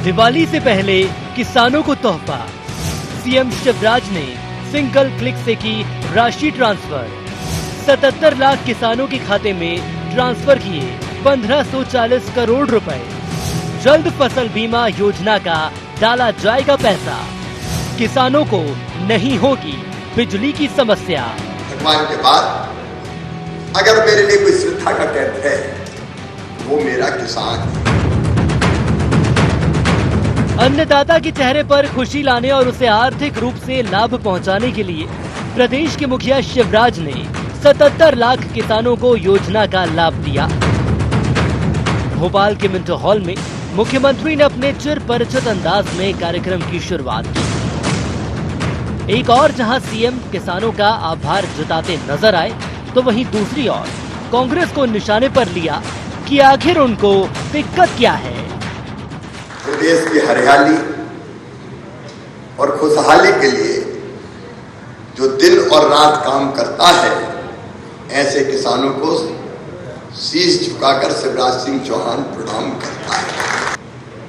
दिवाली से पहले किसानों को तोहफा। सीएम शिवराज ने सिंगल क्लिक से की राशि ट्रांसफर। 77 लाख किसानों के खाते में ट्रांसफर किए 1540 करोड़ रुपए। जल्द फसल बीमा योजना का डाला जाएगा पैसा। किसानों को नहीं होगी बिजली की समस्या। भगवान के बाद अगर मेरे लिए कोई श्रद्धा का केंद्र है वो मेरा किसान है। अन्नदाता के चेहरे पर खुशी लाने और उसे आर्थिक रूप से लाभ पहुंचाने के लिए प्रदेश के मुखिया शिवराज ने 77 लाख किसानों को योजना का लाभ दिया। भोपाल के मिंटो हॉल में मुख्यमंत्री ने अपने चिर परिचित अंदाज में कार्यक्रम की शुरुआत की। एक और जहां सीएम किसानों का आभार जताते नजर आए, तो वहीं दूसरी ओर कांग्रेस को निशाने पर लिया कि आखिर उनको दिक्कत क्या है। देश की हरियाली और खुशहाली के लिए जो दिन और रात काम करता है, ऐसे किसानों को शीश झुकाकर शिवराज सिंह चौहान प्रणाम करता है।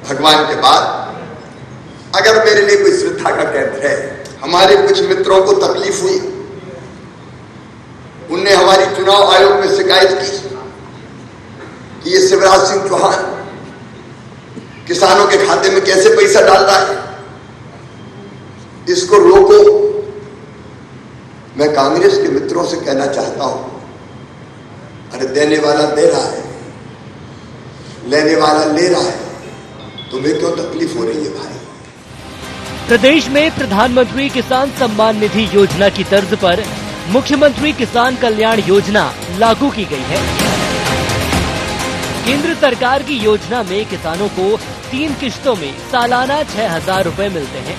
भगवान के बाद अगर मेरे लिए कोई श्रद्धा का केंद्र है, हमारे कुछ मित्रों को तकलीफ हुई, उनने हमारी चुनाव आयोग में शिकायत की कि ये शिवराज सिंह चौहान किसानों के खाते में कैसे पैसा डाल रहा है, इसको रोको। मैं कांग्रेस के मित्रों से कहना चाहता हूं, अरे देने वाला दे रहा है, लेने वाला ले रहा है, तुम्हें क्यों तकलीफ हो रही है भाई। प्रदेश में प्रधानमंत्री किसान सम्मान निधि योजना की तर्ज पर मुख्यमंत्री किसान कल्याण योजना लागू की गई है। केंद्र सरकार की योजना में किसानों को 3 किश्तों में सालाना 6,000 रुपए मिलते हैं।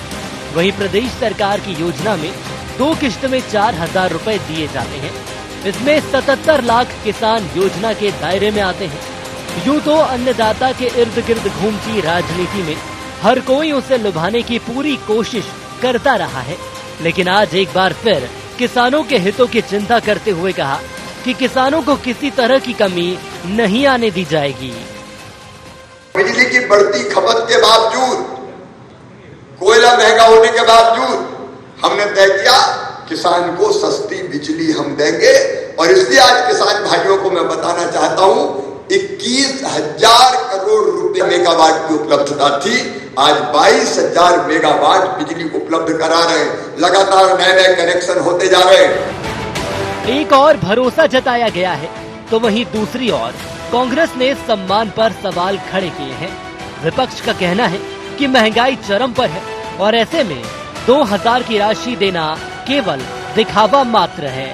वहीं प्रदेश सरकार की योजना में 2 किश्त में 4,000 रुपए दिए जाते हैं। इसमें 77 लाख किसान योजना के दायरे में आते हैं। यूं तो अन्नदाता के इर्द गिर्द घूमती राजनीति में हर कोई उसे लुभाने की पूरी कोशिश करता रहा है, लेकिन आज एक बार फिर किसानों के हितों की चिंता करते हुए कहा कि किसानों को किसी तरह की कमी नहीं आने दी जाएगी। बिजली की बढ़ती खपत के बावजूद, कोयला महंगा होने के बावजूद हमने तय किया किसान को सस्ती बिजली हम देंगे। और इसलिए आज किसान भाइयों को मैं बताना चाहता हूं, 21,000 करोड़ रुपए मेगावाट की उपलब्धता थी, आज 22,000 मेगावाट बिजली उपलब्ध करा रहे हैं। लगातार नए नए कनेक्शन होते जा रहे हैं। एक और भरोसा जताया गया है, तो वहीं दूसरी ओर कांग्रेस ने सम्मान पर सवाल खड़े किए हैं। विपक्ष का कहना है कि महंगाई चरम पर है और ऐसे में 2,000 की राशि देना केवल दिखावा मात्र है।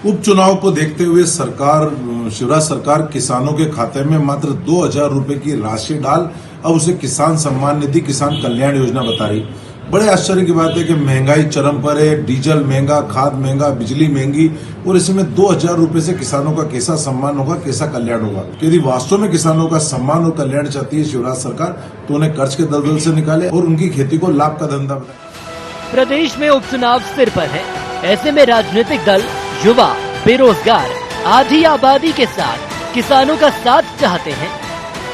उपचुनाव को देखते हुए शिवराज सरकार किसानों के खाते में मात्र 2,000 रुपए की राशि डाल अब उसे किसान सम्मान निधि किसान कल्याण योजना बता रही। बड़े आश्चर्य की बात है कि महंगाई चरम पर है, डीजल महंगा, खाद महंगा, बिजली महंगी, और इसमें 2,000 रुपए से किसानों का कैसा सम्मान होगा, कैसा कल्याण होगा। यदि वास्तव में किसानों का सम्मान और कल्याण चाहती है शिवराज सरकार, तो उन्हें कर्ज के दलदल से निकाले और उनकी खेती को लाभ का धंधा बनाए। प्रदेश में उपचुनाव सिर पर है, ऐसे में राजनीतिक दल युवा, बेरोजगार, आधी आबादी के साथ किसानों का साथ चाहते हैं।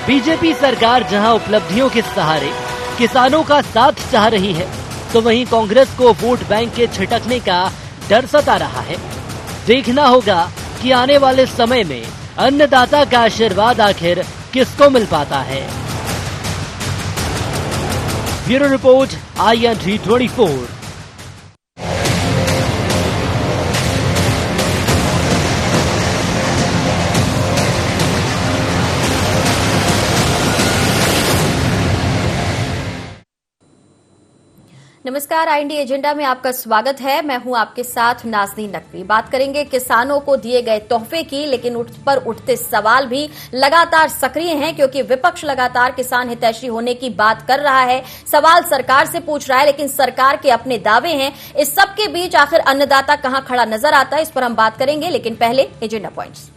बीजेपी सरकार जहां उपलब्धियों के सहारे किसानों का साथ चाह रही है, तो वहीं कांग्रेस को वोट बैंक के छिटकने का डर सता रहा है। देखना होगा कि आने वाले समय में अन्नदाता का आशीर्वाद आखिर किसको मिल पाता है। Bureau report, ING 24। नमस्कार, IND एजेंडा में आपका स्वागत है। मैं हूं आपके साथ नाज़नीन नकवी। बात करेंगे किसानों को दिए गए तोहफे की, लेकिन उस पर उठते सवाल भी लगातार सक्रिय हैं, क्योंकि विपक्ष लगातार किसान हितैषी होने की बात कर रहा है, सवाल सरकार से पूछ रहा है, लेकिन सरकार के अपने दावे हैं। इस सब के बीच आखिर अन्नदाता कहां खड़ा नजर आता है, इस पर हम बात करेंगे, लेकिन पहले एजेंडा पॉइंट्स।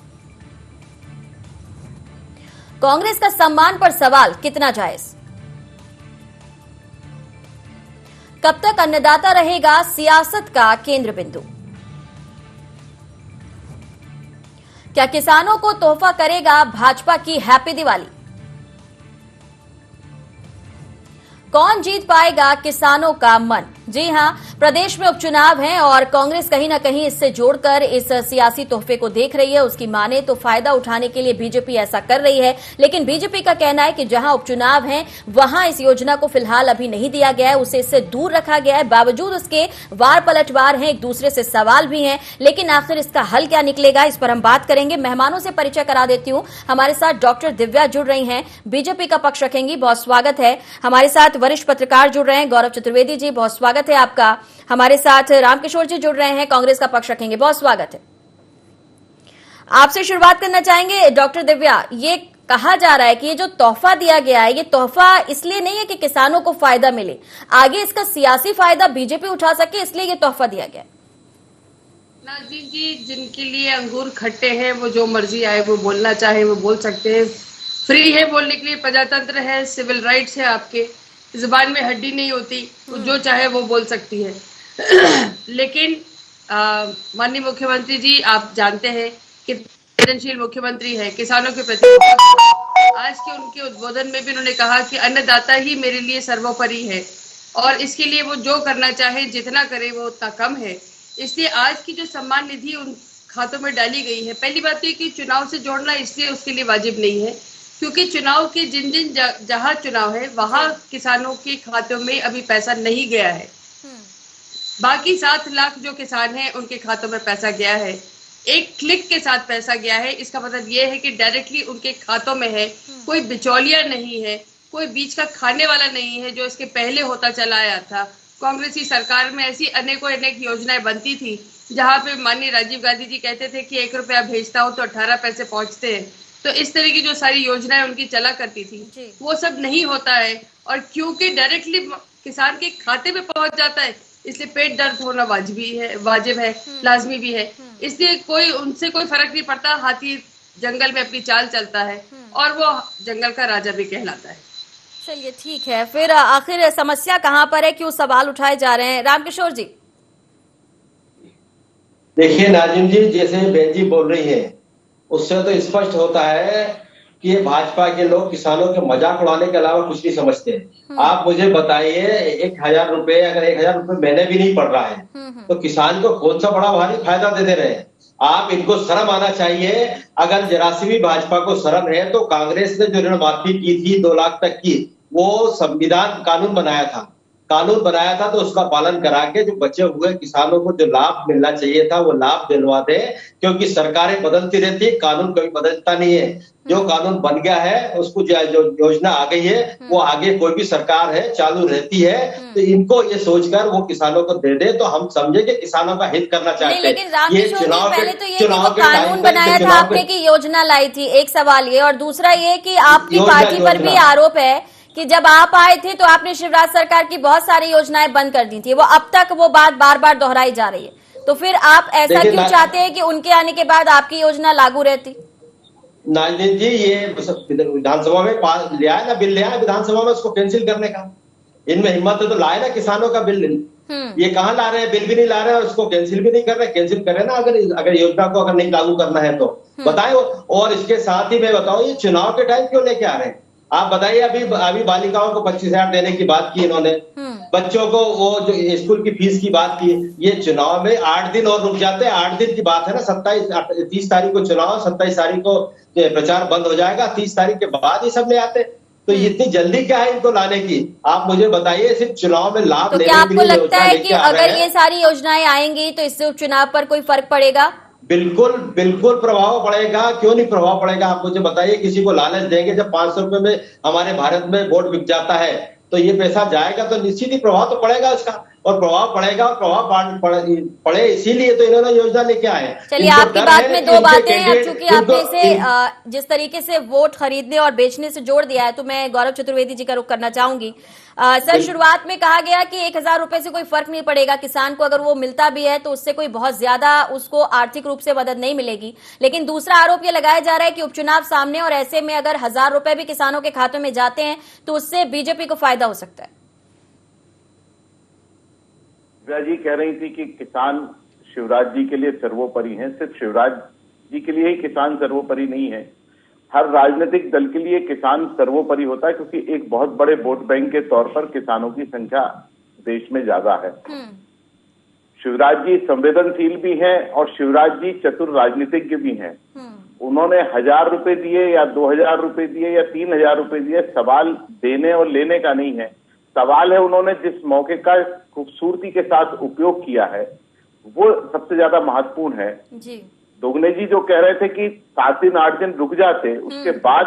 कांग्रेस का सम्मान पर सवाल कितना जायज? कब तक अन्नदाता रहेगा सियासत का केंद्र बिंदु? क्या किसानों को तोहफा करेगा भाजपा की हैप्पी दिवाली? कौन जीत पाएगा किसानों का मन? जी हां, प्रदेश में उपचुनाव हैं और कांग्रेस कहीं ना कहीं इससे जोड़कर इस सियासी तोहफे को देख रही है। उसकी माने तो फायदा उठाने के लिए बीजेपी ऐसा कर रही है, लेकिन बीजेपी का कहना है कि जहां उपचुनाव हैं वहां इस योजना को फिलहाल अभी नहीं दिया गया है, उसे इससे दूर रखा गया है। बावजूद उसके वार पलटवार हैं, एक दूसरे से सवाल भी हैं, लेकिन आखिर इसका हल क्या निकलेगा, इस पर हम बात करेंगे। मेहमानों से परिचय करा देती हूं। हमारे साथ डॉक्टर दिव्या जुड़ रही हैं, बीजेपी का पक्ष रखेंगी, बहुत स्वागत है। हमारे साथ वरिष्ठ पत्रकार जुड़ रहे हैं, गौरव चतुर्वेदी जी, बहुत स्वागत है आपका। हमारे साथ रामकिशोर जी जुड़ रहे हैं, कांग्रेस का पक्ष रखेंगे, बहुत स्वागत है। आपसे शुरुआत करना चाहेंगे डॉक्टर दिव्या, ये कहा जा रहा है कि ये जो तोहफा दिया गया है, ये तोहफा इसलिए नहीं है कि किसानों को फायदा मिले, आगे इसका सियासी फायदा बीजेपी उठा सके, इसलिए ये तोहफा दिया गया है। नाज़रीन जी, जिनके लिए अंगूर खट्टे हैं वो जो मर्जी आए वो बोलना चाहे वो बोल सकते हैं। फ्री है बोलने के लिए, प्रजातंत्र है, सिविल राइट्स है, आपके जुबान में हड्डी नहीं होती, वो जो चाहे वो बोल सकती है। लेकिन माननीय मुख्यमंत्री जी, आप जानते हैं कि संवेदनशील मुख्यमंत्री है, किसानों के प्रति। आज के उनके उद्बोधन में भी उन्होंने कहा कि अन्नदाता ही मेरे लिए सर्वोपरि है और इसके लिए वो जो करना चाहे, जितना करे वो उतना कम है। इसलिए आज की जो सम्मान निधि उन खातों में डाली गई है, पहली बात तो कि चुनाव से जोड़ना इसलिए उसके लिए वाजिब नहीं है, क्योंकि चुनाव के जिन जिन जहां चुनाव है वहां किसानों के खातों में अभी पैसा नहीं गया है। बाकी 7 लाख जो किसान हैं उनके खातों में पैसा गया है, एक क्लिक के साथ पैसा गया है। इसका मतलब ये है कि डायरेक्टली उनके खातों में है, कोई बिचौलिया नहीं है, कोई बीच का खाने वाला नहीं है जो इसके पहले होता चला आया था। कांग्रेसी सरकार में ऐसी अनेक योजनाएं बनती थी जहां पे माननीय राजीव गांधी जी कहते थे कि 1 रुपया भेजता हूं तो 18 पैसे पहुंचते हैं। तो इस तरह की जो सारी योजनाएं उनकी चला करती थी वो सब नहीं होता है, और क्योंकि डायरेक्टली किसान के खाते में पहुंच जाता है इसलिए पेट दर्द होना वाजिब है, लाजमी भी है। इसलिए कोई उनसे कोई फर्क नहीं पड़ता, हाथी जंगल में अपनी चाल चलता है और वो जंगल का राजा भी कहलाता है। चलिए ठीक है, फिर आखिर समस्या कहां पर है, क्यों सवाल उठाए जा रहे हैं? रामकिशोर जी। देखिए नाजिम जी, जैसे बहन जी बोल रही है उससे तो स्पष्ट होता है कि ये भाजपा के लोग किसानों के मजाक उड़ाने के अलावा कुछ नहीं समझते। आप मुझे बताइए, 1000 रुपए, अगर 1000 रुपए महीने भी नहीं पड़ रहा है तो किसान को कौन सा बड़ा भारी फायदा दे रहे हैं? आप इनको शर्म आना चाहिए। अगर जरा सी भी भाजपा को शर्म है तो कांग्रेस ने जो ऋण माफी की थी 2 लाख तक की, वो संविधान कानून बनाया था तो उसका पालन करा के जो बचे हुए किसानों को जो लाभ मिलना चाहिए था वो लाभ दिलवा दे, क्योंकि सरकारें बदलती रहती है, कानून कभी बदलता नहीं है। जो कानून बन गया है उसको जो योजना आ गई है वो आगे कोई भी सरकार है चालू रहती है, तो इनको ये सोचकर वो किसानों को दे दे तो हम समझे कि किसानों का हित करना चाहते हैं। लेकिन रामकिशोर जी, पहले तो ये जो कानून बनाया था आपने की योजना लाई थी, एक सवाल ये, और दूसरा ये कि आपकी पार्टी पर भी आरोप है कि जब आप आए थे तो आपने शिवराज सरकार की बहुत सारी योजनाएं बंद कर दी थी, वो अब तक वो बात बार बार दोहराई जा रही है, तो फिर आप ऐसा क्यों चाहते हैं कि उनके आने के बाद आपकी योजना लागू रहती? नाजिम जी, ये विधानसभा में लिया है ना, बिल लिया है विधानसभा में, उसको कैंसिल करने का इनमें हिम्मत है तो लाए ना किसानों का बिल। ये कहाँ ला रहे हैं? बिल भी नहीं ला रहे हैं, उसको कैंसिल भी नहीं कर रहे। कैंसिल करें ना, अगर योजना को अगर नहीं लागू करना है तो बताएं। और इसके साथ ही मैं बताऊं, ये चुनाव के टाइम क्यों लेके आ रहे हैं? आप बताइए, अभी बालिकाओं को 25,000 देने की बात की इन्होंने, बच्चों को वो जो स्कूल की फीस की बात की, ये चुनाव में 8 दिन और रुक जाते हैं। 8 दिन की बात है ना, 30 तारीख को चुनाव, 27 तारीख को प्रचार बंद हो जाएगा, 30 तारीख के बाद ये सब ले आते। तो इतनी जल्दी क्या है इनको लाने की? आप मुझे बताइए, सिर्फ चुनाव में लाभ लेने के लिए। तो क्या आपको लगता है कि अगर ये सारी योजनाएं आएंगी तो इससे उपचुनाव पर कोई फर्क पड़ेगा? बिल्कुल प्रभाव पड़ेगा, क्यों नहीं प्रभाव पड़ेगा? आप मुझे बताइए, किसी को लालच देंगे जब 500 रुपए में हमारे भारत में वोट बिक जाता है तो ये पैसा जाएगा तो निश्चित ही प्रभाव तो पड़ेगा उसका, और प्रभाव पड़ेगा, और प्रभाव पड़े इसीलिए तो इन्होंने योजना लेके आए। चलिए, आपकी बात में 2 बातें हैं, चूंकि आपने इसे जिस तरीके से वोट खरीदने और बेचने से जोड़ दिया है तो मैं गौरव चतुर्वेदी जी का रुख करना चाहूंगी। सर, शुरुआत में कहा गया कि 1000 रुपए से कोई फर्क नहीं पड़ेगा किसान को, अगर वो मिलता भी है तो उससे कोई बहुत ज्यादा उसको आर्थिक रूप से मदद नहीं मिलेगी। लेकिन दूसरा आरोप ये लगाया जा रहा है कि उपचुनाव सामने और ऐसे में अगर 1000 रुपए भी किसानों के खातों में जाते हैं तो उससे बीजेपी को फायदा हो सकता है। जी कह रही थी कि किसान शिवराज जी के लिए सर्वोपरि हैं। सिर्फ शिवराज जी के लिए ही किसान सर्वोपरि नहीं है, हर राजनीतिक दल के लिए किसान सर्वोपरि होता है, क्योंकि एक बहुत बड़े वोट बैंक के तौर पर किसानों की संख्या देश में ज्यादा है। शिवराज जी संवेदनशील भी हैं और शिवराज जी चतुर राजनीतिज्ञ भी हैं। उन्होंने 1000 रुपए दिए या 2000 रुपए दिए या 3000 रुपए दिए, सवाल देने और लेने का नहीं है। सवाल है उन्होंने जिस मौके का खूबसूरती के साथ उपयोग किया है, वो सबसे ज्यादा महत्वपूर्ण है जी। दोगने जी जो कह रहे थे कि 7 दिन 8 दिन रुक जाते, उसके बाद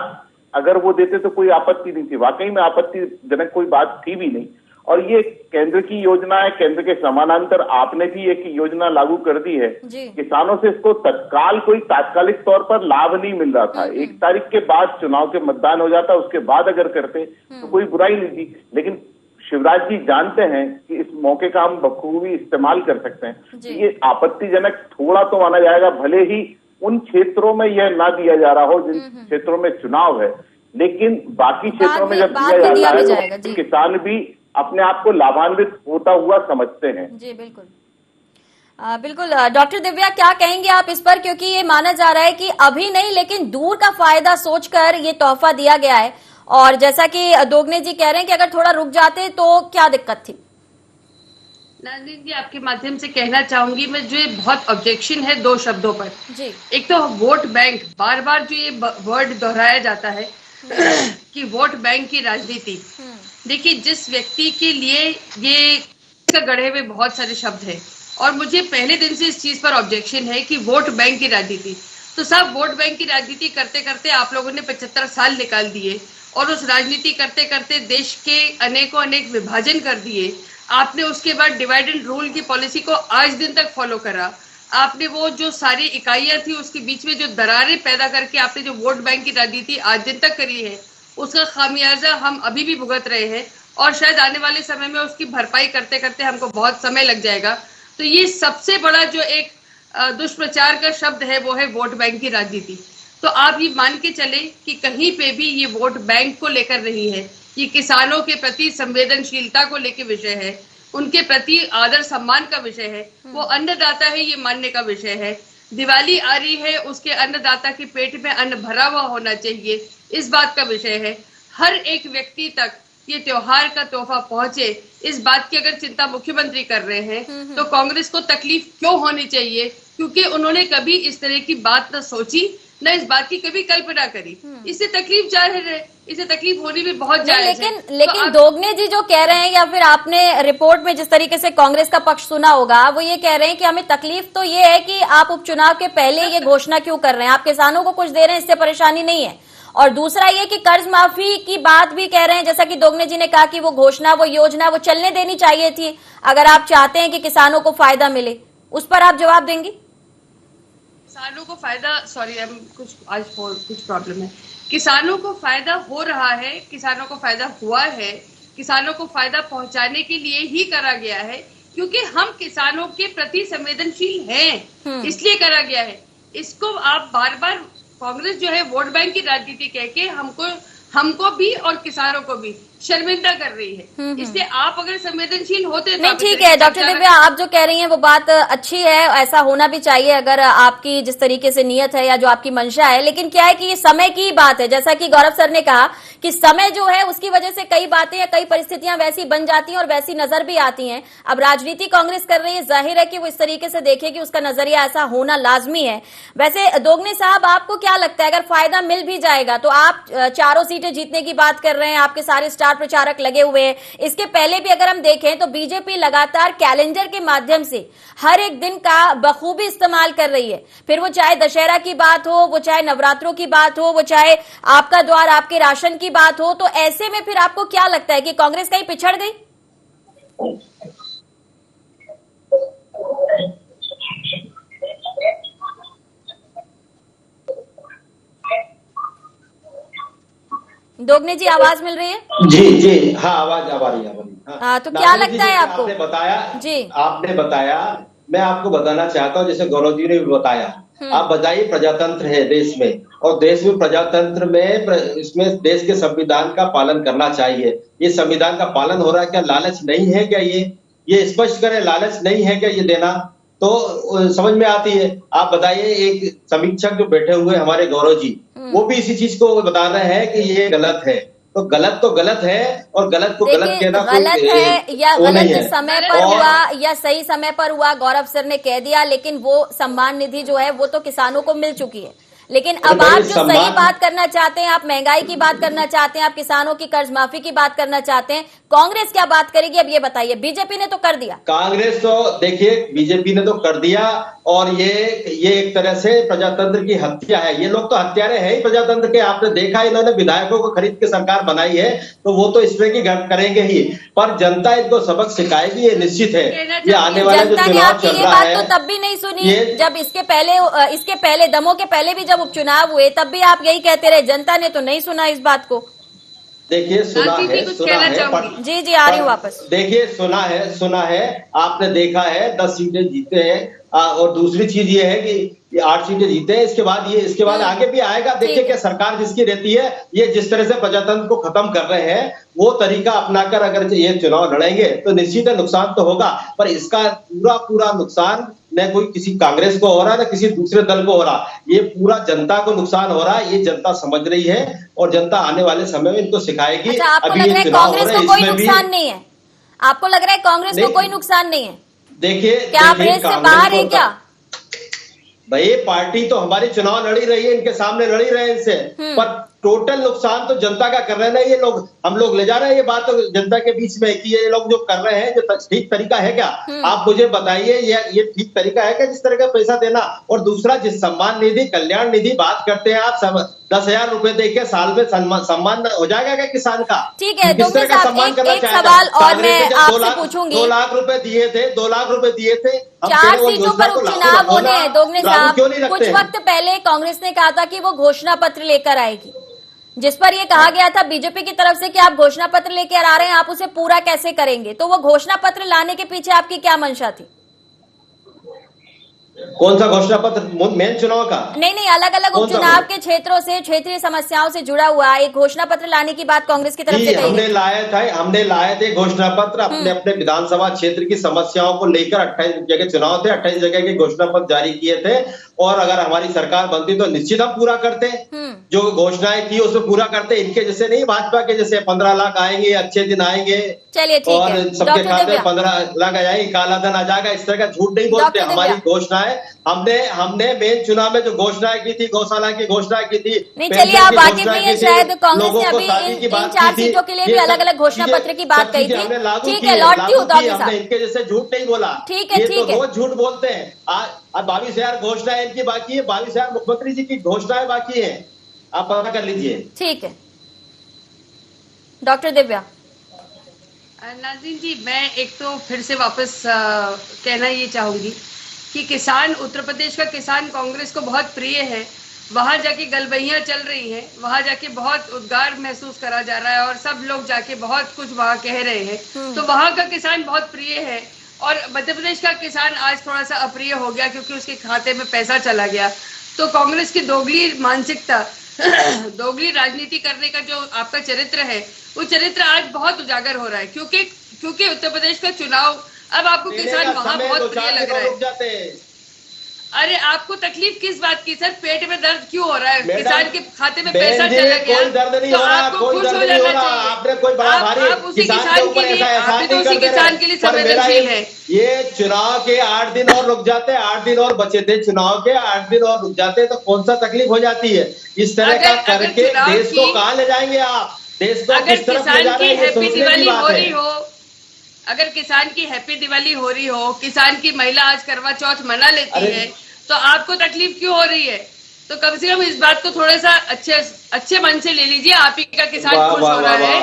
अगर वो देते तो कोई आपत्ति नहीं थी। वाकई में आपत्तिजनक कोई बात थी भी नहीं। और ये केंद्र की योजना है, केंद्र के समानांतर आपने भी एक योजना लागू कर दी है। किसानों से इसको तत्काल कोई तात्कालिक तौर पर लाभ नहीं मिल रहा था। 1 तारीख के बाद चुनाव के मतदान हो जाता, उसके बाद अगर करते तो कोई बुराई नहीं थी। लेकिन शिवराज जी जानते हैं कि इस मौके का हम बखूबी इस्तेमाल कर सकते हैं। ये आपत्तिजनक थोड़ा तो माना जाएगा, भले ही उन क्षेत्रों में यह ना दिया जा रहा हो जिन क्षेत्रों में चुनाव है, लेकिन बाकी क्षेत्रों में जब दिया जाता है तो किसान भी अपने आप को लाभान्वित होता हुआ समझते हैं। जी बिल्कुल। बिल्कुल डॉक्टर दिव्या, क्या कहेंगे आप इस पर, क्योंकि ये माना जा रहा है कि अभी नहीं लेकिन दूर का फायदा सोचकर ये तोहफा दिया गया है, और जैसा कि दोगने जी कह रहे हैं कि अगर थोड़ा रुक जाते तो क्या दिक्कत थी। नाज़रीन जी, आपके माध्यम से कहना चाहूंगी मैं, जो बहुत ऑब्जेक्शन है 2 शब्दों पर जी। एक तो वोट बैंक, बार बार जो ये वर्ड दोहराया जाता है कि वोट बैंक की राजनीति। देखिए, जिस व्यक्ति के लिए ये गढ़े हुए बहुत सारे शब्द हैं, और मुझे पहले दिन से इस चीज पर ऑब्जेक्शन है कि वोट बैंक की राजनीति। तो साहब, वोट बैंक की राजनीति करते करते आप लोगों ने 75 साल निकाल दिए, और उस राजनीति करते करते देश के अनेकों अनेक विभाजन कर दिए। आपने उसके बाद डिवाइड एंड रूल की पॉलिसी को आज दिन तक फॉलो करा। आपने वो जो सारी इकाइयां थी उसके बीच में जो दरारें पैदा करके आपने जो वोट बैंक की राजनीति आज दिन तक करी है, उसका खामियाजा हम अभी भी भुगत रहे हैं, और शायद आने वाले समय में उसकी भरपाई करते करते हमको बहुत समय लग जाएगा। तो ये सबसे बड़ा जो एक दुष्प्रचार का शब्द है वो है वोट बैंक की राजनीति। तो आप ये मान के चले कि कहीं पे भी ये वोट बैंक को लेकर नहीं है, ये किसानों के प्रति संवेदनशीलता को लेकर विषय है, उनके प्रति आदर सम्मान का विषय है, वो अन्नदाता है ये मानने का विषय है। दिवाली आ रही है, उसके अन्नदाता के पेट में अन्न भरा हुआ होना चाहिए, इस बात का विषय है। हर एक व्यक्ति तक ये त्योहार का तोहफा पहुंचे, इस बात की अगर चिंता मुख्यमंत्री कर रहे हैं तो कांग्रेस को तकलीफ क्यों होनी चाहिए, क्योंकि उन्होंने कभी इस तरह की बात न सोची न इस बात की कभी कल्पना करी। इससे तकलीफ जाहिर है, इसे तकलीफ होनी भी बहुत जायज है। लेकिन दोगने जी जो कह रहे हैं, या फिर आपने रिपोर्ट में जिस तरीके से कांग्रेस का पक्ष सुना होगा, वो ये कह रहे हैं कि हमें तकलीफ तो ये है कि आप उपचुनाव के पहले ये घोषणा क्यों कर रहे हैं, आप किसानों को कुछ दे रहे हैं, इससे परेशानी नहीं है। और दूसरा ये कि कर्ज माफी की बात भी कह रहे हैं, जैसा कि दोगने जी ने कहा कि वो घोषणा, वो योजना वो चलने देनी चाहिए थी अगर आप चाहते हैं कि किसानों को फायदा मिले। उस पर आप जवाब देंगे? किसानों को फायदा, सॉरी आज कुछ प्रॉब्लम है। किसानों को फायदा हो रहा है, किसानों को फायदा हुआ है, किसानों को फायदा पहुंचाने के लिए ही करा गया है, क्योंकि हम किसानों के प्रति संवेदनशील हैं, इसलिए करा गया है। इसको आप बार बार कांग्रेस जो है वोट बैंक की राजनीति कह के हमको भी और किसानों को भी शर्मिंदा कर रही है। इसलिए आप अगर संवेदनशील होते नहीं, ठीक है डॉक्टर दिव्या, आप जो कह रही हैं वो बात अच्छी है, ऐसा होना भी चाहिए अगर आपकी जिस तरीके से नियत है या जो आपकी मंशा है। लेकिन क्या है कि ये समय की बात है, जैसा कि गौरव सर ने कहा कि समय जो है उसकी वजह से कई बातें या कई परिस्थितियां वैसी बन जाती हैं और वैसी नजर भी आती हैं। अब राजनीति कांग्रेस कर रही है, जाहिर है कि वो इस तरीके से देखे कि उसका नजरिया ऐसा होना लाजमी है। वैसे दोगने साहब, आपको क्या लगता है, अगर फायदा मिल भी जाएगा तो आप 4 सीटें जीतने की बात कर रहे हैं, आपके सारे स्टार प्रचारक लगे हुए हैं। इसके पहले भी अगर हम देखें तो बीजेपी लगातार कैलेंडर के माध्यम से हर एक दिन का बखूबी इस्तेमाल कर रही है, फिर वो चाहे दशहरा की बात हो, वो चाहे नवरात्रों की बात हो, वो चाहे आपका द्वार आपके राशन की बात हो। तो ऐसे में फिर आपको क्या लगता है कि कांग्रेस कहीं पिछड़ गई? दोगने जी, आवाज मिल रही है? जी हाँ, आवाज आ रही है। हाँ, तो क्या लगता है आपको? आपने बताया, मैं आपको बताना चाहता हूँ, जैसे गौरव जी ने भी बताया। आप बताइए, प्रजातंत्र है देश में, और देश में प्रजातंत्र में इसमें देश के संविधान का पालन करना चाहिए। ये संविधान का पालन हो रहा है क्या? लालच नहीं है क्या? ये स्पष्ट करें, लालच नहीं है क्या ये देना? तो समझ में आती है। आप बताइए, एक समीक्षक जो बैठे हुए हमारे गौरव जी, वो भी इसी चीज को बता रहे हैं कि ये गलत है। तो गलत है, और गलत को गलत कहना गलत है या गलत समय पर और हुआ या सही समय पर हुआ, गौरव सर ने कह दिया, लेकिन वो सम्मान निधि जो है वो तो किसानों को मिल चुकी है। लेकिन अब आप जो सही बात करना चाहते हैं, आप महंगाई की बात करना चाहते हैं, आप किसानों की कर्ज माफी की बात करना चाहते हैं, कांग्रेस क्या बात करेगी अब ये बताइए? बीजेपी ने तो कर दिया। कांग्रेस तो देखिए, बीजेपी ने तो कर दिया, और ये एक तरह से प्रजातंत्र की हत्या है। ये लोग तो हत्यारे हैं ही प्रजातंत्र के। आपने देखा, इन्होंने विधायकों को खरीद के सरकार बनाई है, तो वो तो इसमें की करेंगे ही, पर जनता इनको सबक सिखाएगी, ये निश्चित है। ये आने वाला जो चुनाव चल रहा है, तो तब भी नहीं सुनी जब इसके पहले दमों के पहले भी जब उपचुनाव हुए, तब भी आप यही कहते रहे। जनता ने तो नहीं सुना इस बात को। देखिए, सुना है जी आ रही हूँ वापस। देखिए, सुना है, आपने देखा है 10 सीटें जीते हैं, और दूसरी चीज ये है कि 8 सीटें जीते हैं। इसके बाद आगे भी आएगा। देखिए कि सरकार जिसकी रहती है, ये जिस तरह से प्रजातंत्र को खत्म कर रहे हैं, वो तरीका अपनाकर अगर ये चुनाव लड़ेंगे तो निश्चित है नुकसान तो होगा, पर इसका पूरा नुकसान न कोई किसी कांग्रेस को हो रहा है, न किसी दूसरे दल को हो रहा। ये पूरा जनता को नुकसान हो रहा है। ये जनता समझ रही है, और जनता आने वाले समय में इनको सिखाएगी। अच्छा, आपको लग रहा है कांग्रेस को कोई नुकसान नहीं है? आपको लग रहा है कांग्रेस को कोई नुकसान नहीं है? देखिए, क्या आप रेस से बाहर है क्या? भाई, पार्टी तो हमारी चुनाव लड़ी रही है, इनके सामने लड़ी रहे हैं इनसे, पर टोटल नुकसान तो जनता का कर रहे हैं ना ये लोग। हम लोग ले जा रहे हैं ये बात तो जनता के बीच में कि ये लोग जो कर रहे हैं, जो ठीक तरीका है क्या? आप मुझे बताइए, ये ठीक तरीका है क्या जिस तरह का पैसा देना? और दूसरा, जिस सम्मान निधि, कल्याण निधि बात करते हैं आप, 10,000 रुपए देके साल में सम्मान हो जाएगा क्या किसान का? ठीक है, किस तरह का सम्मान करना चाहिए? एक सवाल और मैं आपसे पूछूंगी। 2 लाख रुपए दिए थे, 2 लाख रुपए दिए थे। 4 सीटों पर उपचुनाव होने हैं। दोगने साहब, कुछ वक्त पहले कांग्रेस ने कहा था कि वो घोषणा पत्र लेकर आएगी, जिस पर ये कहा गया था बीजेपी की तरफ से कि आप घोषणा पत्र लेकर आ रहे हैं, आप उसे पूरा कैसे करेंगे? तो वो घोषणा पत्र लाने के पीछे आपकी क्या मंशा थी? कौन सा घोषणा पत्र? मेन चुनाव का? नहीं, अलग अलग उपचुनाव के क्षेत्रों से, क्षेत्रीय समस्याओं से जुड़ा हुआ एक घोषणा पत्र लाने की बात कांग्रेस की तरफ से कही। हमने लाए थे घोषणा पत्र, अपने विधानसभा क्षेत्र की समस्याओं को लेकर। 28 जगह चुनाव थे, 28 जगह के घोषणा पत्र जारी किए थे, और अगर हमारी सरकार बनती तो निश्चित हम पूरा करते। जो घोषणाएं की उसमें पूरा करते। इनके जैसे नहीं, भाजपा के जैसे 15 लाख आएंगे, अच्छे दिन आएंगे, चलिए ठीक और है, सबके खाते में 15 लाख आ जाएंगे, काला धन आ जाएगा, इस तरह का झूठ नहीं बोलते। हमारी घोषणाएं, हमने मेन चुनाव में जो घोषणाएं की थी, गौशाला की घोषणा की थी। नहीं, चलिए आप वाकिफ नहीं है, शायद कांग्रेस ने अभी इन 4 सीटों के लिए भी अलग अलग घोषणा पत्र की बात कही थी। ठीक है, लौटती हूँ इनके जैसे झूठ नहीं बोला। ठीक है, ठीक है, रोज झूठ बोलते हैं। आज 22,000 घोषणाएं इनकी बाकी है, 22,000 मुख्यमंत्री जी की घोषणाएं बाकी है, आप पता कर लीजिए। ठीक है, डॉक्टर दिव्या। नाज़रीन जी, मैं एक तो फिर से वापस कहना ये चाहूंगी कि किसान, उत्तर प्रदेश का किसान कांग्रेस को बहुत प्रिय है। वहां जाके गलबहियां चल रही हैं, वहां जाके बहुत उद्गार महसूस करा जा रहा है, और सब लोग जाके बहुत कुछ वहां कह रहे हैं। तो वहां का किसान बहुत प्रिय है, और मध्य प्रदेश का किसान आज थोड़ा सा अप्रिय हो गया क्योंकि उसके खाते में पैसा चला गया। तो कांग्रेस की दोगली मानसिकता, दोगली राजनीति करने का जो आपका चरित्र है, वो चरित्र आज बहुत उजागर हो रहा है, क्योंकि उत्तर प्रदेश का चुनाव अब आपको किसान वहां बहुत प्रिय लग रहा है। अरे आपको तकलीफ किस बात की सर? पेट में दर्द क्यों हो रहा है? किसान के खाते में पैसा चला गया, कोई दर्द नहीं हो रहा, आपको खुश हो जाना चाहिए। आपने कोई बड़ा भारी आप उसी किसान के लिए, आप तो उसी किसान के लिए संवेदनशील है। ये चुनाव के 8 दिन और रुक जाते, 8 दिन और बचे थे, चुनाव के 8 दिन और रुक जाते तो कौन सा तकलीफ हो जाती है? इस तरह का करके देश को कहाँ ले जाएंगे आप? देश को अगर किसान की हैप्पी दिवाली हो रही हो, अगर किसान की हैप्पी दिवाली हो रही हो, किसान की महिला आज करवा चौथ मना लेती है, तो आपको तकलीफ क्यों हो रही है? तो कम से कम इस बात को थोड़ा सा अच्छे मन से ले लीजिए। आप ही का किसान खुश हो रहा है,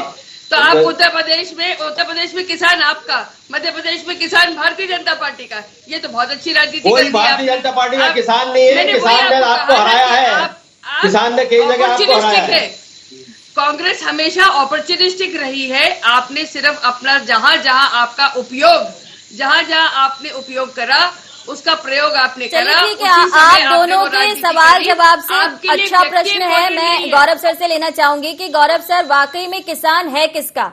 तो आप उत्तर प्रदेश में किसान आपका, मध्य प्रदेश में किसान भारतीय जनता पार्टी का, ये तो बहुत अच्छी राजनीति कर दी। भारतीय जनता पार्टी का किसान नहीं है, किसान ने आपको हराया है, किसान ने कई जगह आपको हराया है। कांग्रेस हमेशा अपॉर्चुनिस्टिक रही है। आपने सिर्फ अपना जहां जहां आपने उपयोग करा, उसका प्रयोग आपने करा। ठीक है, आप दोनों के सवाल जवाब से अच्छा प्रश्न है। मैं गौरव सर से लेना चाहूंगी कि गौरव सर, वाकई में किसान है किसका?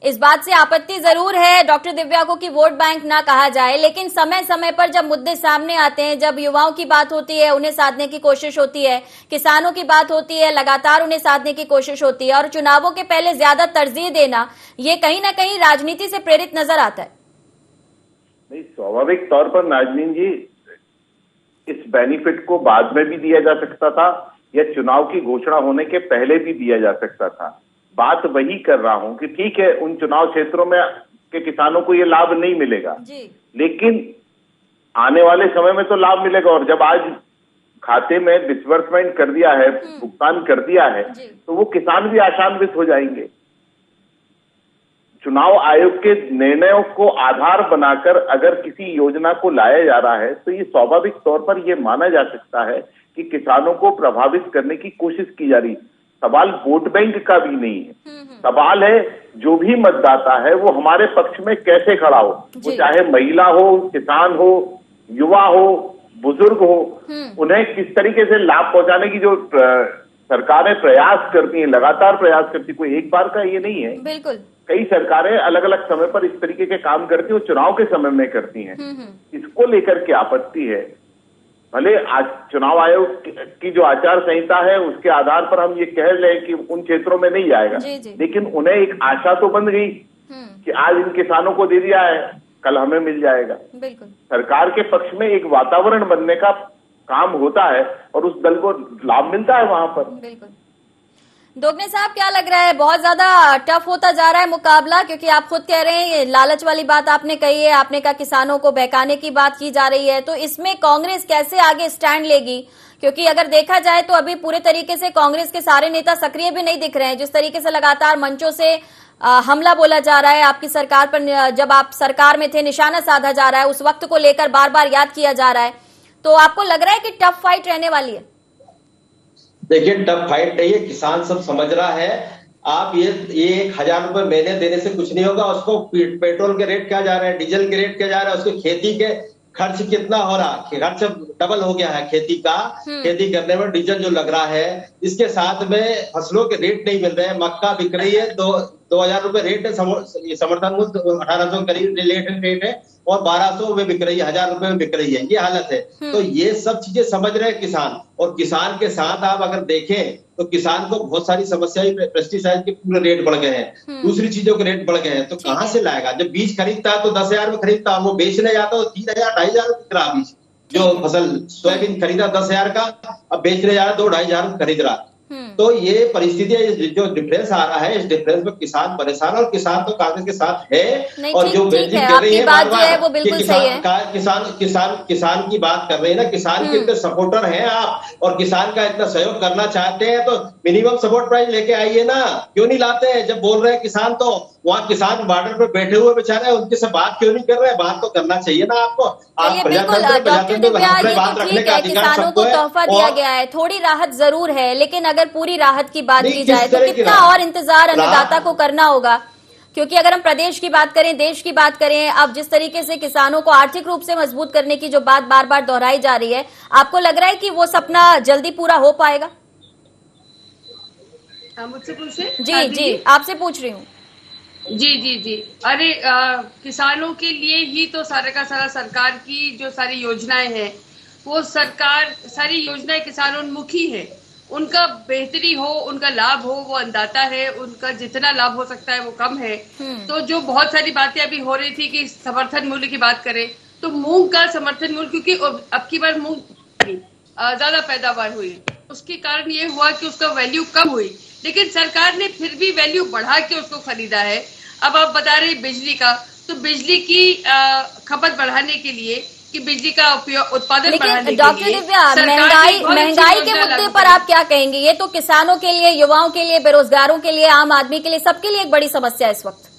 इस बात से आपत्ति जरूर है डॉक्टर दिव्या को कि वोट बैंक ना कहा जाए, लेकिन समय समय पर जब मुद्दे सामने आते हैं, जब युवाओं की बात होती है उन्हें साधने की कोशिश होती है, किसानों की बात होती है लगातार उन्हें साधने की कोशिश होती है, और चुनावों के पहले ज्यादा तरजीह देना ये कहीं ना कहीं राजनीति से प्रेरित नजर आता है। नहीं, स्वाभाविक तौर पर नाजनीन जी, इस बेनिफिट को बाद में भी दिया जा सकता था या चुनाव की घोषणा होने के पहले भी दिया जा सकता था। बात वही कर रहा हूं कि ठीक है, उन चुनाव क्षेत्रों में के किसानों को ये लाभ नहीं मिलेगा जी। लेकिन आने वाले समय में तो लाभ मिलेगा। और जब आज खाते में डिसबर्समेंट कर दिया है, भुगतान कर दिया है, तो वो किसान भी आशान्वित हो जाएंगे। चुनाव आयोग के निर्णयों को आधार बनाकर अगर किसी योजना को लाया जा रहा है तो ये स्वाभाविक तौर पर यह माना जा सकता है कि किसानों को प्रभावित करने की कोशिश की जा रही। सवाल वोट बैंक का भी नहीं है, सवाल है जो भी मतदाता है वो हमारे पक्ष में कैसे खड़ा हो, वो चाहे महिला हो, किसान हो, युवा हो, बुजुर्ग हो, उन्हें किस तरीके से लाभ पहुंचाने की जो सरकारें प्रयास करती हैं, लगातार प्रयास करती, कोई एक बार का ये नहीं है। बिल्कुल, कई सरकारें अलग अलग समय पर इस तरीके के काम करती हैं और चुनाव के समय में करती हैं। इसको लेकर के आपत्ति है। भले आज चुनाव आयोग की जो आचार संहिता है उसके आधार पर हम ये कह रहे हैं कि उन क्षेत्रों में नहीं जाएगा, लेकिन उन्हें एक आशा तो बन गई कि आज इन किसानों को दे दिया है, कल हमें मिल जाएगा। बिल्कुल, सरकार के पक्ष में एक वातावरण बनने का काम होता है और उस दल को लाभ मिलता है वहां पर। बिल्कुल। दोगने साहब, क्या लग रहा है, बहुत ज्यादा टफ होता जा रहा है मुकाबला? क्योंकि आप खुद कह रहे हैं, लालच वाली बात आपने कही है, आपने कहा किसानों को बहकाने की बात की जा रही है, तो इसमें कांग्रेस कैसे आगे स्टैंड लेगी? क्योंकि अगर देखा जाए तो अभी पूरे तरीके से कांग्रेस के सारे नेता सक्रिय भी नहीं दिख रहे हैं। जिस तरीके से लगातार मंचों से हमला बोला जा रहा है आपकी सरकार पर, जब आप सरकार में थे निशाना साधा जा रहा है, उस वक्त को लेकर बार बार याद किया जा रहा है, तो आपको लग रहा है कि टफ फाइट रहने वाली है? देखिए, टफ फाइट नहीं है, किसान सब समझ रहा है। आप ये 1000 रुपए महीने देने से कुछ नहीं होगा। उसको पेट्रोल के रेट क्या जा रहे हैं, डीजल के रेट क्या जा रहा है, उसको खेती के खर्च कितना हो रहा है, खर्च डबल हो गया है खेती का। खेती करने में डीजल जो लग रहा है, इसके साथ में फसलों के रेट नहीं मिल रहे हैं। मक्का बिक रही है 2000 रुपए रेट है, समर्थन मूल्य 1800 करीब रेट है, और 1200 में बिक रही है, 1000 रुपए में बिक रही है, ये हालत है। तो ये सब चीजें समझ रहे हैं किसान। और किसान के साथ आप अगर देखें तो किसान को बहुत सारी समस्याएं, पेस्टिसाइड के पूरे रेट बढ़ गए हैं, दूसरी चीजों के रेट बढ़ गए हैं, तो कहां से लाएगा? जब बीज खरीदता है तो 10,000 में खरीदता, वो बेचने जाता है तो 3,000 2,500 में बिक रहा बीज। जो फसल सोयाबीन खरीदा 10,000 का, अब बेचने जा रहा है 2,000-2,500 में खरीद रहा। तो ये परिस्थितियां, जो डिफरेंस आ रहा है, इस डिफरेंस में किसान परेशान, और किसान तो कांग्रेस के साथ है। और जो बेंचिंग कर रही है बार बार वो बिल्कुल सही है। किसान की बात कर रहे हैं ना, किसान के इतने सपोर्टर हैं आप, और किसान का इतना सहयोग करना चाहते हैं तो मिनिमम सपोर्ट प्राइस लेके आइए ना, क्यों नहीं लाते हैं? जब बोल रहे हैं किसान, तो वहाँ किसान बॉर्डर पर बैठे हुए बेचारे, उनके से बात क्यों नहीं कर रहे हैं? बात तो करना चाहिए ना आपको। आप किसानों को तोहफा दिया गया है, थोड़ी राहत जरूर है, लेकिन अगर पूरी राहत की बात की जाए तो कितना और इंतजार अन्नदाता को करना होगा? क्योंकि अगर हम प्रदेश की बात करें, देश की बात करें, अब जिस तरीके से किसानों को आर्थिक रूप से मजबूत करने की जो बात बार बार दोहराई जा रही है, आपको लग रहा है कि वो सपना जल्दी पूरा हो पाएगा? मुझसे पूछे? जी, आपसे पूछ रही हूँ। जी। अरे किसानों के लिए ही तो सारा का सारा सरकार की जो सारी योजनाएं हैं, वो सरकार सारी योजनाएं किसानोन्मुखी है। उनका बेहतरी हो, उनका लाभ हो, वो अन्नदाता है, उनका जितना लाभ हो सकता है वो कम है। तो जो बहुत सारी बातें अभी हो रही थी कि समर्थन मूल्य की बात करें, तो मूंग का समर्थन मूल्य, क्योंकि अब की बार मूंग ज्यादा पैदावार हुई, उसके कारण ये हुआ कि उसका वैल्यू कम हुई, लेकिन सरकार ने फिर भी वैल्यू बढ़ा के उसको खरीदा है। अब आप बता रहे बिजली का, तो बिजली की खपत बढ़ाने के लिए, कि बिजली का उत्पादन बढ़ाने के लिए, डॉक्टर दिव्या, महंगाई के मुद्दे पर आप क्या कहेंगे? ये तो किसानों के लिए, युवाओं के लिए, बेरोजगारों के लिए, आम आदमी के लिए, सबके लिए एक बड़ी समस्या इस वक्त।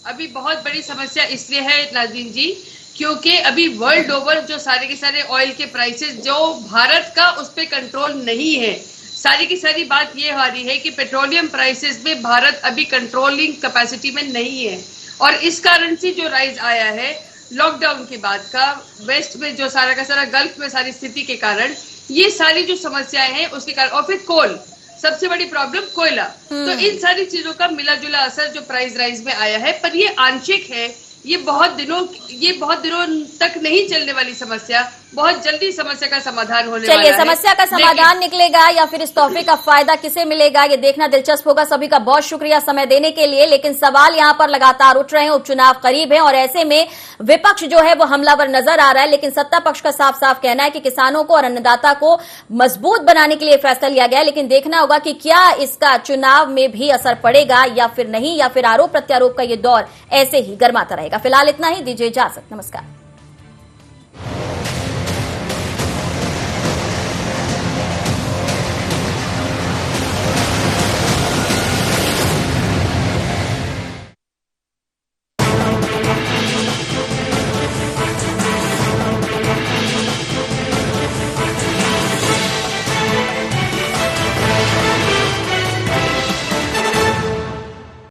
अभी बहुत बड़ी समस्या इसलिए है नाज़रीन जी, क्योंकि अभी वर्ल्ड ओवर जो सारे के सारे ऑयल के प्राइसेस, जो भारत का उस पर कंट्रोल नहीं है, सारी की सारी बात ये आ रही है कि पेट्रोलियम प्राइसेस में भारत अभी कंट्रोलिंग कैपेसिटी में नहीं है। और इस कारण से जो राइज आया है लॉकडाउन के बाद का, वेस्ट में जो सारा का सारा, गल्फ में सारी स्थिति के कारण, ये सारी जो समस्याएं हैं उसके कारण, और फिर कोल, सबसे बड़ी प्रॉब्लम कोयला। तो इन सारी चीजों का मिला जुला असर जो प्राइस राइज में आया है, पर ये आंशिक है, ये बहुत दिनों तक नहीं चलने वाली समस्या, बहुत जल्दी समस्या का समाधान होने वाला है। चलिए, समस्या का समाधान निकलेगा या फिर इस तोहफे का फायदा किसे मिलेगा, ये देखना दिलचस्प होगा। सभी का बहुत शुक्रिया समय देने के लिए। लेकिन सवाल यहाँ पर लगातार उठ रहे हैं, उपचुनाव करीब है और ऐसे में विपक्ष जो है वो हमलावर नजर आ रहा है, लेकिन सत्ता पक्ष का साफ साफ कहना है कि किसानों को और अन्नदाता को मजबूत बनाने के लिए फैसला लिया गया। लेकिन देखना होगा कि क्या इसका चुनाव में भी असर पड़ेगा या फिर नहीं, या फिर आरोप प्रत्यारोप का ये दौर ऐसे ही गर्माता रहेगा। फिलहाल इतना ही, दीजिए इजाजत, नमस्कार।